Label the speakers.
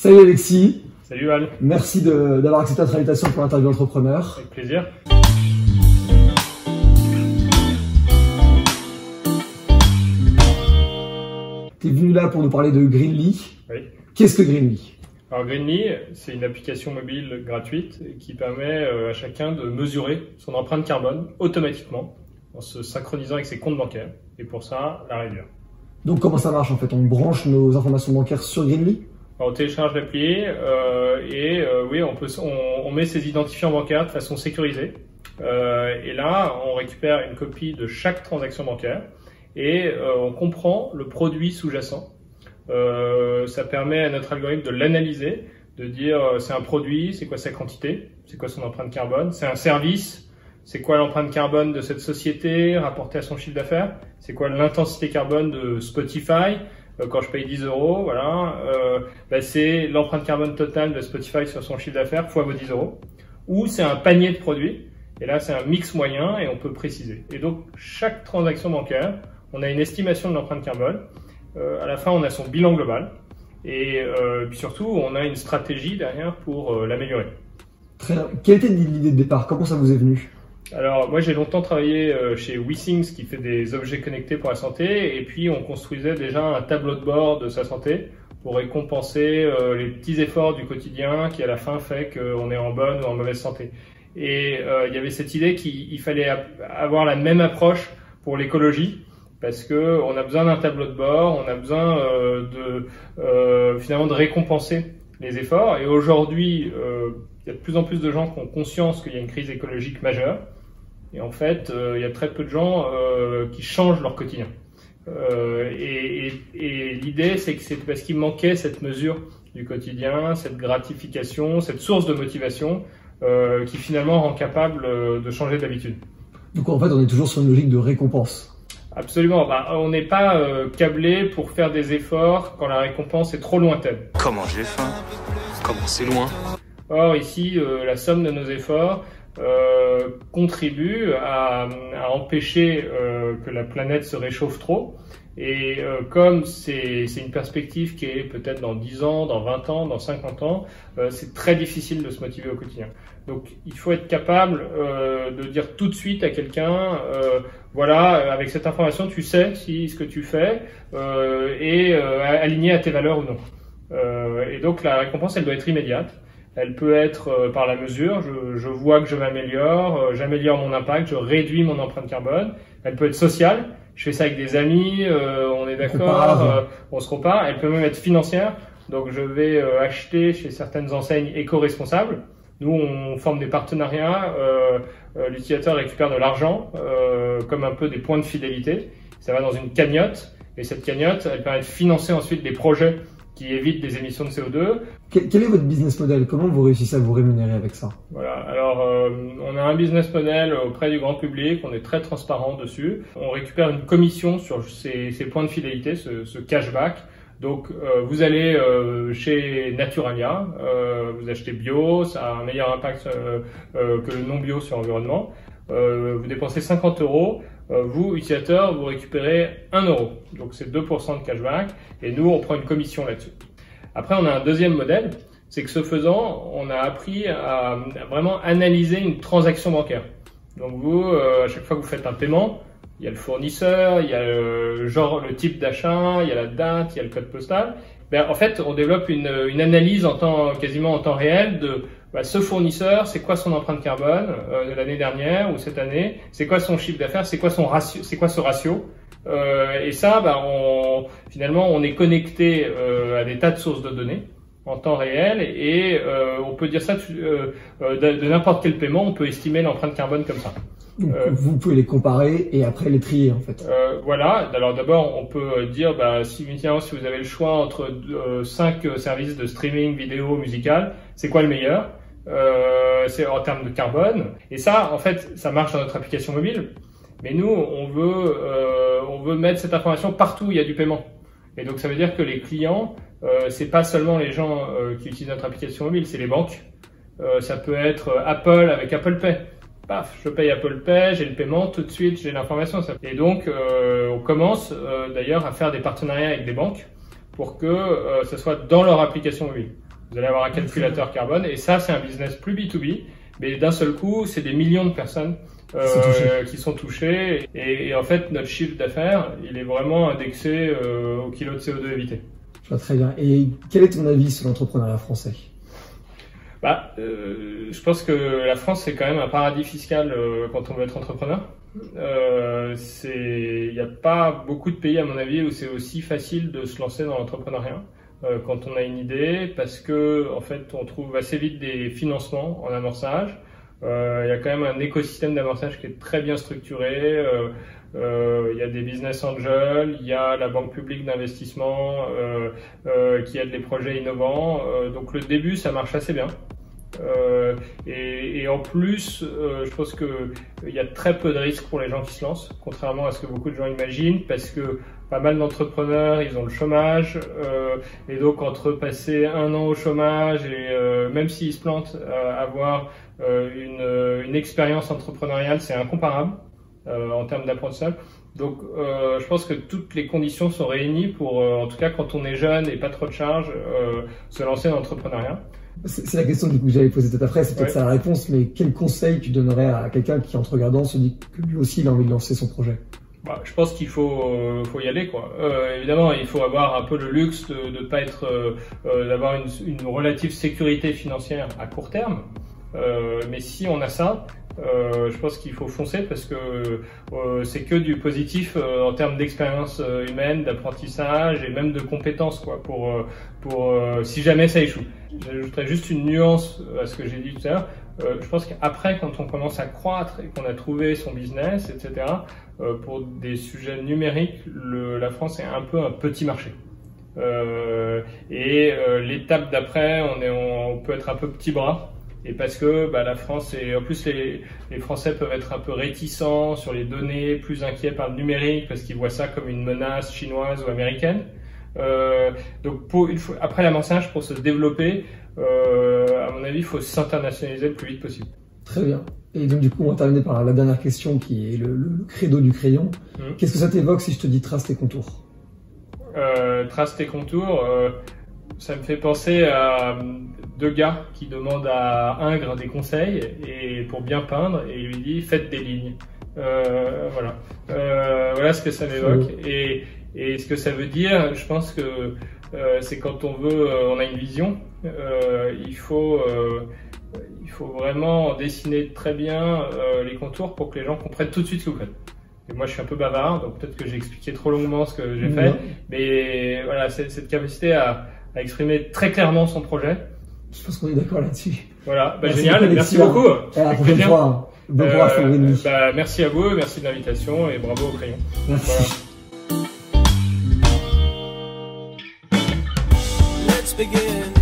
Speaker 1: Salut Alexis.
Speaker 2: Salut Al.
Speaker 1: Merci d'avoir accepté notre invitation pour l'interview entrepreneur.
Speaker 2: Avec plaisir.
Speaker 1: Tu es venu là pour nous parler de Greenly.
Speaker 2: Oui.
Speaker 1: Qu'est-ce que Greenly?
Speaker 2: Alors Greenly, c'est une application mobile gratuite qui permet à chacun de mesurer son empreinte carbone automatiquement en se synchronisant avec ses comptes bancaires et pour ça, la réduire.
Speaker 1: Donc comment ça marche en fait? On branche nos informations bancaires sur Greenly?
Speaker 2: On télécharge l'appli oui, on met ses identifiants bancaires de façon sécurisée. Et là, on récupère une copie de chaque transaction bancaire et on comprend le produit sous-jacent. Ça permet à notre algorithme de l'analyser, de dire c'est un produit, c'est quoi sa quantité, c'est quoi son empreinte carbone, c'est un service, c'est quoi l'empreinte carbone de cette société rapportée à son chiffre d'affaires, c'est quoi l'intensité carbone de Spotify. Quand je paye 10 €, voilà, c'est l'empreinte carbone totale de Spotify sur son chiffre d'affaires fois vos 10 €. Ou c'est un panier de produits, et là c'est un mix moyen et on peut préciser. Et donc chaque transaction bancaire, on a une estimation de l'empreinte carbone. À la fin, on a son bilan global et puis surtout, on a une stratégie derrière pour l'améliorer.
Speaker 1: Très bien. Quelle était l'idée de départ? Comment ça vous est venu?
Speaker 2: Alors moi j'ai longtemps travaillé chez WeThings qui fait des objets connectés pour la santé et puis on construisait déjà un tableau de bord de sa santé pour récompenser les petits efforts du quotidien qui à la fin fait qu'on est en bonne ou en mauvaise santé. Et il y avait cette idée qu'il fallait avoir la même approche pour l'écologie parce que on a besoin d'un tableau de bord, on a besoin finalement de récompenser les efforts et aujourd'hui il y a de plus en plus de gens qui ont conscience qu'il y a une crise écologique majeure. Et en fait, il y a très peu de gens qui changent leur quotidien. Et l'idée, c'est que c'est parce qu'il manquait cette mesure du quotidien, cette gratification, cette source de motivation qui finalement rend capable de changer d'habitude.
Speaker 1: Donc en fait, on est toujours sur une logique de récompense.
Speaker 2: Absolument. On n'est pas câblé pour faire des efforts quand la récompense est trop lointaine.
Speaker 3: Comment j'ai faim? Comment c'est loin?
Speaker 2: Or, ici, la somme de nos efforts contribue à empêcher que la planète se réchauffe trop. Et comme c'est une perspective qui est peut-être dans 10 ans, dans 20 ans, dans 50 ans, c'est très difficile de se motiver au quotidien. Donc il faut être capable de dire tout de suite à quelqu'un, voilà, avec cette information, tu sais si ce que tu fais est aligné à tes valeurs ou non. Et donc la récompense, elle doit être immédiate. Elle peut être par la mesure, je vois que je m'améliore, j'améliore mon impact, je réduis mon empreinte carbone. Elle peut être sociale, je fais ça avec des amis, on est d'accord, on se compare. Elle peut même être financière, donc je vais acheter chez certaines enseignes éco-responsables. Nous, on forme des partenariats, l'utilisateur récupère de l'argent, comme un peu des points de fidélité. Ça va dans une cagnotte, et cette cagnotte, elle permet de financer ensuite des projets qui évite des émissions de CO2.
Speaker 1: Quel est votre business model? Comment vous réussissez à vous rémunérer avec ça?
Speaker 2: Voilà. Alors, on a un business model auprès du grand public, on est très transparent dessus. On récupère une commission sur ces points de fidélité, ce cashback. Donc, vous allez chez Naturalia, vous achetez bio, ça a un meilleur impact que le non bio sur l'environnement. Vous dépensez 50 €. Vous, utilisateur, vous récupérez 1 €. Donc c'est 2% de cashback et nous, on prend une commission là-dessus. Après, on a un deuxième modèle, c'est que ce faisant, on a appris à vraiment analyser une transaction bancaire. Donc vous, à chaque fois que vous faites un paiement, il y a le fournisseur, il y a le type d'achat, il y a la date, il y a le code postal. En fait, on développe une analyse quasiment en temps réel de ce fournisseur, c'est quoi son empreinte carbone l'année dernière ou cette année, c'est quoi son chiffre d'affaires, c'est quoi son ratio, c'est quoi ce ratio. Et ça, finalement, on est connecté à des tas de sources de données en temps réel et on peut dire ça de n'importe quel paiement, on peut estimer l'empreinte carbone comme ça.
Speaker 1: Donc, vous pouvez les comparer et après les trier en fait.
Speaker 2: Voilà. Alors d'abord, on peut dire si vous avez le choix entre 5 services de streaming vidéo musical, c'est quoi le meilleur? C'est en termes de carbone. Et ça, en fait, ça marche dans notre application mobile. Mais nous, on veut mettre cette information partout où il y a du paiement. Et donc ça veut dire que les clients, c'est pas seulement les gens qui utilisent notre application mobile, c'est les banques. Ça peut être Apple avec Apple Pay. Paf, je paye Apple Pay, j'ai le paiement, tout de suite j'ai l'information. Et donc on commence d'ailleurs à faire des partenariats avec des banques pour que ce soit dans leur application mobile. Vous allez avoir un calculateur carbone et ça, c'est un business plus B2B. Mais d'un seul coup, c'est des millions de personnes qui sont touchées. Et en fait, notre chiffre d'affaires, il est vraiment indexé au kilo de CO2 évité.
Speaker 1: Je vois très bien. Et quel est ton avis sur l'entrepreneuriat français?
Speaker 2: Je pense que la France, c'est quand même un paradis fiscal quand on veut être entrepreneur. Il n'y a pas beaucoup de pays, à mon avis, où c'est aussi facile de se lancer dans l'entrepreneuriat quand on a une idée, parce que en fait, on trouve assez vite des financements en amorçage. Il y a quand même un écosystème d'amorçage qui est très bien structuré. Il y a des business angels, il y a la banque publique d'investissement qui aide les projets innovants. Donc le début, ça marche assez bien. Et en plus, je pense qu'il y a très peu de risques pour les gens qui se lancent, contrairement à ce que beaucoup de gens imaginent, parce que pas mal d'entrepreneurs, ils ont le chômage, et donc entre passer 1 an au chômage et même s'ils se plantent, avoir une expérience entrepreneuriale, c'est incomparable en termes d'apprentissage. Donc je pense que toutes les conditions sont réunies pour, en tout cas quand on est jeune et pas trop de charges, se lancer dans l'entrepreneuriat.
Speaker 1: C'est la question du coup que j'avais posée peut-être après, c'est peut-être ça la réponse, mais quel conseil tu donnerais à quelqu'un qui en te regardant se dit que lui aussi il a envie de lancer son projet?
Speaker 2: Je pense qu'il faut y aller, quoi. Évidemment, il faut avoir un peu le luxe de pas être, d'avoir une relative sécurité financière à court terme. Mais si on a ça, je pense qu'il faut foncer parce que c'est que du positif en termes d'expérience humaine, d'apprentissage et même de compétences, quoi, pour si jamais ça échoue. J'ajouterais juste une nuance à ce que j'ai dit tout à l'heure. Je pense qu'après, quand on commence à croître et qu'on a trouvé son business, etc., pour des sujets numériques, la France est un peu un petit marché. L'étape d'après, on peut être un peu petit bras. Et parce que la France, et en plus les Français peuvent être un peu réticents sur les données, plus inquiets par le numérique parce qu'ils voient ça comme une menace chinoise ou américaine. Donc après l'amorçage, pour se développer, à mon avis, il faut s'internationaliser le plus vite possible.
Speaker 1: Très bien. Et donc du coup, on va terminer par la dernière question qui est le credo du crayon. Qu'est-ce que ça t'évoque si je te dis trace tes contours?
Speaker 2: Trace tes contours, ça me fait penser à 2 gars qui demandent à Ingres des conseils et pour bien peindre, et il lui dit faites des lignes. Voilà ce que ça m'évoque. Et ce que ça veut dire, je pense que c'est quand on a une vision, il faut vraiment dessiner très bien les contours pour que les gens comprennent tout de suite ce que vous faites. Et moi, je suis un peu bavard, donc peut-être que j'ai expliqué trop longuement ce que j'ai fait, mais voilà, cette capacité à exprimer très clairement son projet.
Speaker 1: Je pense qu'on est d'accord là-dessus.
Speaker 2: Voilà, génial, merci beaucoup.
Speaker 1: À la prochaine fois. Bon courage pour Greenwich.
Speaker 2: Merci à vous, merci de l'invitation et bravo au crayon.
Speaker 1: Merci.
Speaker 2: Voilà.
Speaker 4: Let's begin.